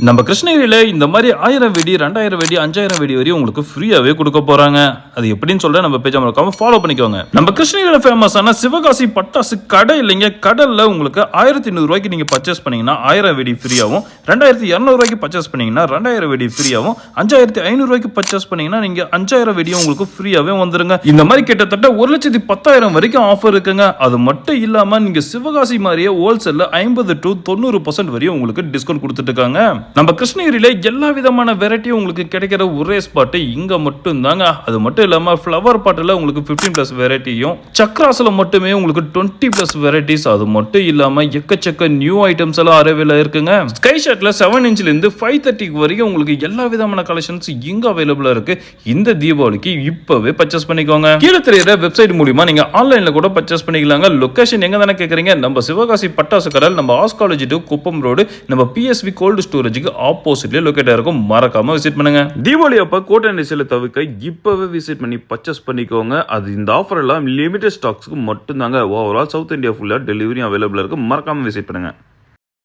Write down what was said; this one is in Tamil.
நம்ம கிருஷ்ணகிரியில இந்த மாதிரி 1000 வெடி 2000 வெடி 5000 வெடி வரையும் உங்களுக்கு ஃப்ரீயாவே கொடுக்க போறாங்க. அது எப்படின்னு சொல்ல நம்ம பேஜ் மறக்காம ஃபாலோ பண்ணிக்கோங்க. நம்ம கிருஷ்ணகிரியில ஃபேமஸான சிவகாசி பட்டாசு கடை இல்லைங்க. கடல்ல உங்களுக்கு 1200 ரூபாய்க்கு நீங்க பர்ச்சேஸ் பண்ணீங்கன்னா 1000 வெடி ஃப்ரீயாவும், 2200 ரூபாய்க்கு பர்ச்சேஸ் பண்ணீங்கன்னா 2000 வெடி ஃப்ரீயாவும், 5500 ரூபாய்க்கு பர்ச்சேஸ் பண்ணீங்கன்னா நீங்க 5000 வெடியும் உங்களுக்கு ஃப்ரீயாவே வந்துருங்க. இந்த மாதிரி கிட்டத்தட்ட 1,10,000 வரைக்கும் ஆஃபர் இருக்குங்க. அது மட்டும் இல்லாம நீங்க சிவகாசி மாதிரியே ஹோல்சேல்ல 50 to 90% வரையும் உங்களுக்கு டிஸ்கவுண்ட் கொடுத்துட்டு இருக்காங்க. நம்ம கிருஷ்ணகிரியில எல்லா விதமான வெரைட்டியும் உங்களுக்கு கிடைக்கிற ஒரே ஸ்பாட் இங்க மட்டும் தாங்க. அது மட்டும் இல்லாம ஃப்ளவர் பாட்டில் உங்களுக்கு 15+ வெரைட்டியும், சக்ராஸ்ல மட்டுமே உங்களுக்கு 20+ வெரைட்டிஸ், அது மட்டும் இல்லாம எக்கச்சக்க நியூ ஐட்டம்ஸ் எல்லாம் அவைலபிளா இருக்குங்க. ஸ்கை ஷாட்ல 7 இன்ச்ல இருந்து 530 வரைக்கும் உங்களுக்கு எல்லா விதமான கலெக்ஷன்ஸ் இங்க அவைலபிளா இருக்கு. இந்த தீபாவளிக்கு இப்பவே பர்ச்சேஸ் பண்ணிக்கோங்க. கீழே தெரியுற வெப்சைட் மூலமா நீங்க ஆன்லைன்ல கூட பர்ச்சேஸ் பண்ணிக்கலாங்க. லொகேஷன் எங்க தானே கேக்குறீங்க? நம்ம சிவகாசி பட்டாசு கடல், நம்ம arts college to Kuppam road, நம்ம PSV கோல்டு ஸ்டோரேஜ் ஆப்போசிட்ல லொகேட் ஆயிருக்கும். மறக்காம விசிட் பண்ணுங்க. தீபாவளி அப்ப கோட்டை நெரிசலை தவிர்க்க இப்பவே விசிட் பண்ணி பர்ச்சேஸ் பண்ணிக்கோங்க. அது இந்த ஆஃபர் எல்லாம் லிமிடெட் ஸ்டாக்ஸ்க்கு மட்டும் தாங்க. ஓவரால் சவுத் இந்தியா ஃபுல்லா டெலிவரி அவைலபிளா இருக்கு. மறக்காம விசிட் பண்ணுங்க.